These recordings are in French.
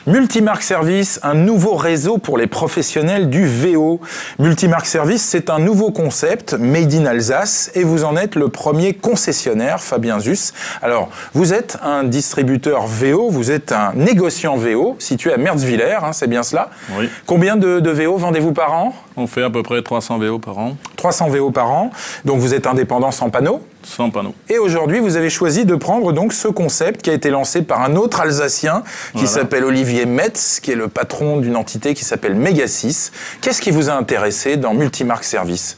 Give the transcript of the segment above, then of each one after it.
Multimarque Service, un nouveau réseau pour les professionnels du VO. Multimarque Service, c'est un nouveau concept made in Alsace et vous en êtes le premier concessionnaire, Fabien Zus. Alors, vous êtes un distributeur VO, vous êtes un négociant VO situé à Merzwiller, hein, c'est bien cela? Oui. Combien de VO vendez-vous par an? On fait à peu près 300 VO par an. 300 VO par an, donc vous êtes indépendant sans panneau? Sans panneau. Et aujourd'hui, vous avez choisi de prendre donc ce concept qui a été lancé par un autre Alsacien qui s'appelle Olivier Metz, qui est le patron d'une entité qui s'appelle Megasys. Qu'est-ce qui vous a intéressé dans Multimarque Service?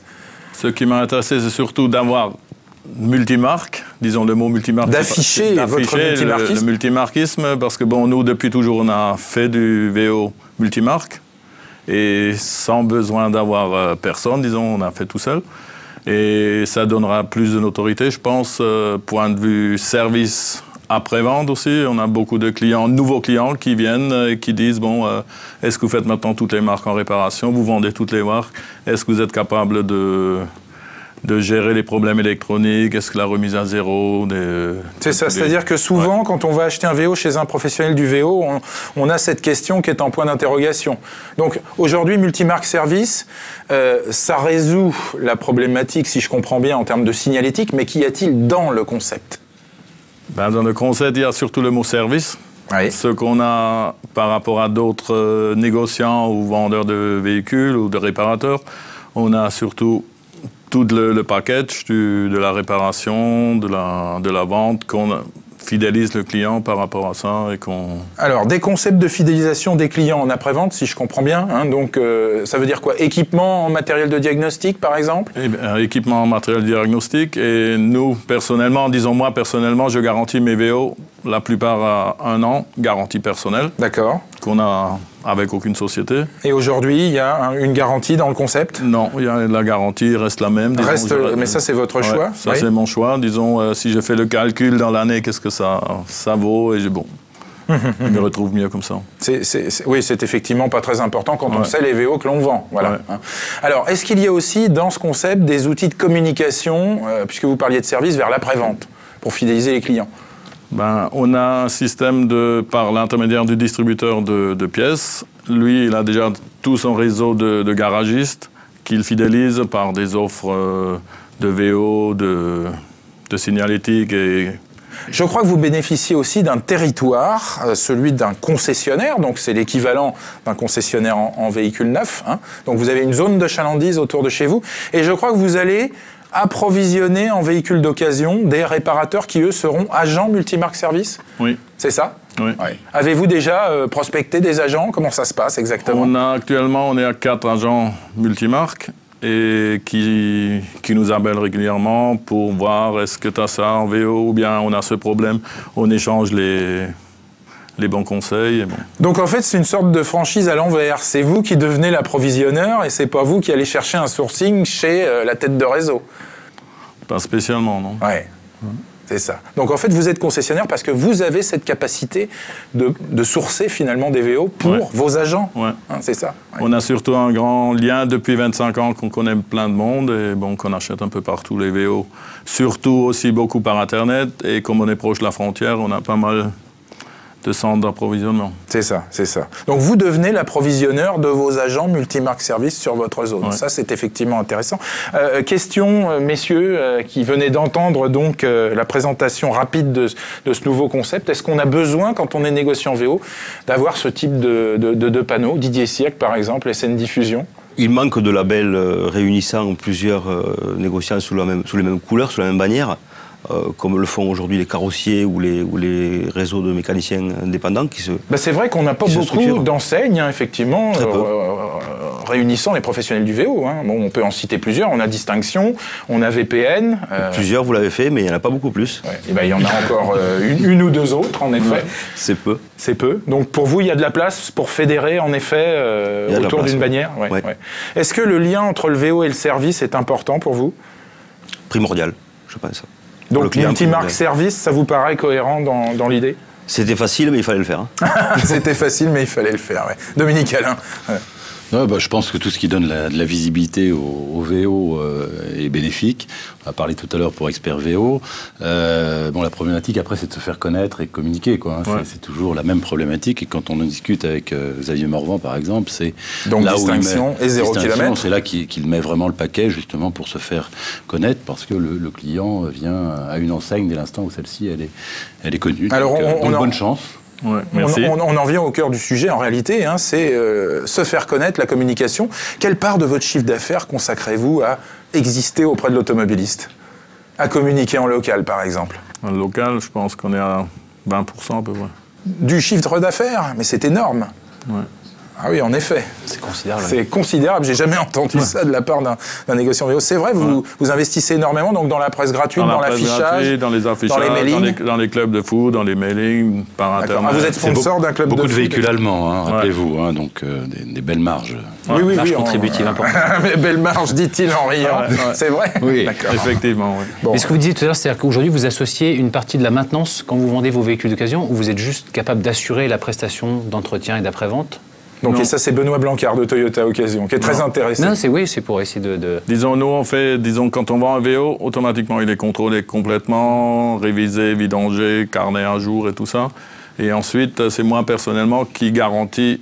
Ce qui m'a intéressé, c'est surtout d'avoir multimarque, disons le mot multimarque. D'afficher votre multimarquisme. Le multimarquisme, parce que bon, nous, depuis toujours, on a fait du VO multimarque et sans besoin d'avoir personne, disons, on a fait tout seul. Et ça donnera plus de notoriété, je pense, point de vue service après-vente aussi. On a beaucoup de clients, nouveaux clients qui viennent et qui disent, bon, est-ce que vous faites maintenant toutes les marques en réparation? Vous vendez toutes les marques? Est-ce que vous êtes capable de gérer les problèmes électroniques? Est-ce que la remise à zéro? C'est ça, c'est-à-dire que souvent, quand on va acheter un VO chez un professionnel du VO, on a cette question qui est en point d'interrogation. Donc aujourd'hui, Multimarque Service, ça résout la problématique, si je comprends bien, en termes de signalétique, mais qu'y a-t-il dans le concept? Ben, dans le concept, il y a surtout le mot service. Oui. Ce qu'on a par rapport à d'autres négociants ou vendeurs de véhicules ou de réparateurs, on a surtout tout le package de la réparation, de la vente, qu'on fidélise le client par rapport à ça et qu'on... Alors, des concepts de fidélisation des clients en après-vente, si je comprends bien. Hein, donc, ça veut dire quoi? Équipement en matériel de diagnostic, par exemple? Eh bien, équipement en matériel de diagnostic. Et nous, personnellement, disons moi, personnellement, je garantis mes VO la plupart à 1 an, garantie personnelle. D'accord. Qu'on a avec aucune société. Et aujourd'hui, il y a une garantie dans le concept? Non, la garantie reste la même. Disons, mais ça, c'est votre choix? Ça, c'est mon choix. Disons, si je fais le calcul dans l'année, qu'est-ce que ça vaut? Et bon, je me retrouve mieux comme ça. Oui, c'est effectivement pas très important quand on sait les VO que l'on vend. Voilà. Ouais. Alors, est-ce qu'il y a aussi dans ce concept des outils de communication, puisque vous parliez de service, vers l'après-vente, pour fidéliser les clients? Ben, on a un système par l'intermédiaire du distributeur de pièces. Lui, il a déjà tout son réseau de garagistes qu'il fidélise par des offres de VO, de signalétique. Je crois que vous bénéficiez aussi d'un territoire, celui d'un concessionnaire, donc c'est l'équivalent d'un concessionnaire en véhicule neuf. Hein. Donc vous avez une zone de chalandise autour de chez vous. Et je crois que vous allez approvisionner en véhicules d'occasion des réparateurs qui, eux, seront agents Multimarque Service? Oui. C'est ça? Oui. Ouais. Avez-vous déjà prospecté des agents? Comment ça se passe exactement? Actuellement, on est à 4 agents Multimarque et qui nous appellent régulièrement pour voir est-ce que tu as ça en VO ou bien on a ce problème. On échange les bons conseils. Et bon. Donc en fait, c'est une sorte de franchise à l'envers. C'est vous qui devenez l'approvisionneur et c'est pas vous qui allez chercher un sourcing chez la tête de réseau. Pas spécialement, non. Ouais. C'est ça. Donc en fait, vous êtes concessionnaire parce que vous avez cette capacité de sourcer finalement des VO pour vos agents. Ouais. Hein, c'est ça. Ouais. On a surtout un grand lien depuis 25 ans qu'on connaît plein de monde et bon, qu'on achète un peu partout les VO. Surtout aussi beaucoup par Internet et comme on est proche de la frontière, on a pas mal de centres d'approvisionnement. C'est ça, c'est ça. Donc vous devenez l'approvisionneur de vos agents Multimarque Service sur votre zone. Ouais. Ça, c'est effectivement intéressant. Question, messieurs, qui venaient d'entendre donc la présentation rapide de ce nouveau concept. Est-ce qu'on a besoin, quand on est négociant VO, d'avoir ce type de panneaux? Didier Siècle, par exemple, SN Diffusion? Il manque de labels réunissant plusieurs négociants sous les mêmes couleurs, sous la même bannière. Comme le font aujourd'hui les carrossiers ou les réseaux de mécaniciens indépendants qui se... c'est vrai qu'on n'a pas beaucoup d'enseignes, hein, effectivement, réunissant les professionnels du VO. Hein. Bon, on peut en citer plusieurs. On a Distinction, on a VPN. Plusieurs, vous l'avez fait, mais il n'y en a pas beaucoup plus. Ouais. Et il y en a encore une ou deux autres, en effet. Ouais, c'est peu. C'est peu. Donc pour vous, il y a de la place pour fédérer, en effet, autour d'une bannière. Ouais, ouais. Ouais. Est-ce que le lien entre le VO et le service est important pour vous? Primordial, je pense. Donc Multimarque Service, ça vous paraît cohérent dans l'idée? C'était facile, mais il fallait le faire. C'était facile, mais il fallait le faire, ouais. Dominique Alain. Non, je pense que tout ce qui donne de la visibilité au VO est bénéfique. On a parlé tout à l'heure pour Expert VO. La problématique après, c'est de se faire connaître et communiquer, quoi. Hein. Ouais. C'est toujours la même problématique. Et quand on en discute avec Xavier Morvan, par exemple, c'est donc là distinction où et 0 km. C'est là qu'il met vraiment le paquet, justement, pour se faire connaître, parce que le client vient à une enseigne dès l'instant où celle-ci elle est connue. Alors, donc bonne chance. Ouais, on en vient au cœur du sujet en réalité, hein, c'est se faire connaître, la communication. Quelle part de votre chiffre d'affaires consacrez-vous à exister auprès de l'automobiliste, à communiquer en local par exemple? En local, je pense qu'on est à 20% à peu près. Du chiffre d'affaires? Mais c'est énorme. Ouais. Ah oui, en effet. C'est considérable. C'est considérable. J'ai jamais entendu ça de la part d'un négociant VO. C'est vrai, vous investissez énormément donc dans la presse gratuite, dans l'affichage, dans les affichages, dans les mailings, dans les clubs de foot, dans les mailings, par Internet. Ah, vous êtes sponsor d'un club de foot. Beaucoup de véhicules allemands, hein, rappelez-vous, hein, donc des belles marges. Oui, marge contributive importante. Belle marge, dit-il en riant. C'est vrai. Oui, effectivement. Oui. Bon. Mais ce que vous disiez tout à l'heure, c'est-à-dire qu'aujourd'hui, vous associez une partie de la maintenance quand vous vendez vos véhicules d'occasion, ou vous êtes juste capable d'assurer la prestation d'entretien et d'après-vente? Donc, et ça, c'est Benoît Blancard de Toyota Occasion, qui est très intéressé. Non, c'est pour essayer de... Disons, nous, quand on vend un VO, automatiquement, il est contrôlé complètement, révisé, vidangé, carnet à jour et tout ça. Et ensuite, c'est moi, personnellement, qui garantit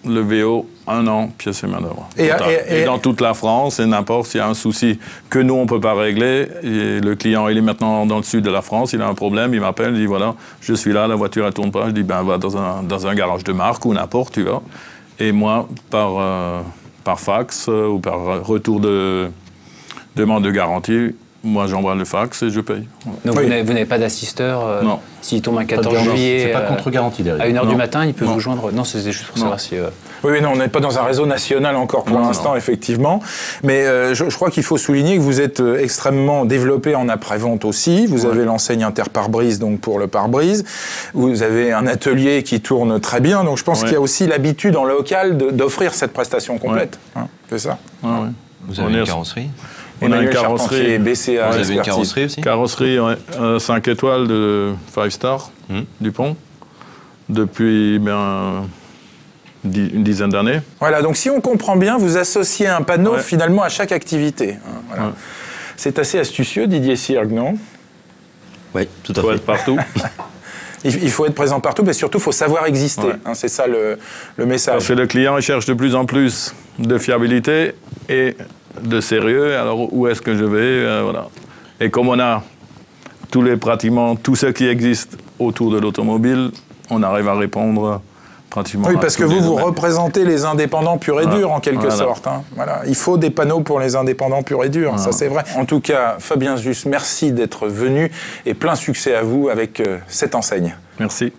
le VO 1 an, pièce et main-d'œuvre. Et dans toute la France, et n'importe s'il y a un souci que nous, on ne peut pas régler, et le client, il est maintenant dans le sud de la France, il a un problème, il m'appelle, il dit, voilà, je suis là, la voiture, elle ne tourne pas. Je dis, ben, va dans un garage de marque ou n'importe, tu vois. Et moi, par fax ou par retour de demande de garantie, moi j'envoie le fax et je paye. Donc vous n'avez pas d'assisteur Non. S'il tombe un 14 juillet c'est pas contre-garantie derrière. à 1h du matin, il peut vous joindre. Non, c'est juste pour savoir si... Oui, non, on n'est pas dans un réseau national encore pour l'instant, effectivement. Mais je crois qu'il faut souligner que vous êtes extrêmement développé en après-vente aussi. Vous avez l'enseigne Interpare-Brise, donc pour le pare-brise. Vous avez un atelier qui tourne très bien. Donc je pense qu'il y a aussi l'habitude en local d'offrir cette prestation complète. Hein, c'est ça. Vous avez une carrosserie? On a une carrosserie BCA. Vous avez une carrosserie aussi? Carrosserie, 5 étoiles de 5 stars, Dupont, depuis une dizaine d'années. Voilà, donc si on comprend bien, vous associez un panneau finalement à chaque activité. Hein, voilà. C'est assez astucieux, Didier Siergue, non? Oui, tout à fait. Il faut être partout. Il faut être présent partout, mais surtout, il faut savoir exister. Hein, c'est ça le message. Parce que le client il cherche de plus en plus de fiabilité et de sérieux. Alors, où est-ce que je vais voilà. Et comme on a pratiquement tout ce qui existe autour de l'automobile, on arrive à répondre pratiquement. Oui, parce que vous représentez les indépendants purs et durs, en quelque sorte. Hein. Voilà. Il faut des panneaux pour les indépendants purs et durs, ça c'est vrai. En tout cas, Fabien Zus, merci d'être venu et plein succès à vous avec cette enseigne. Merci.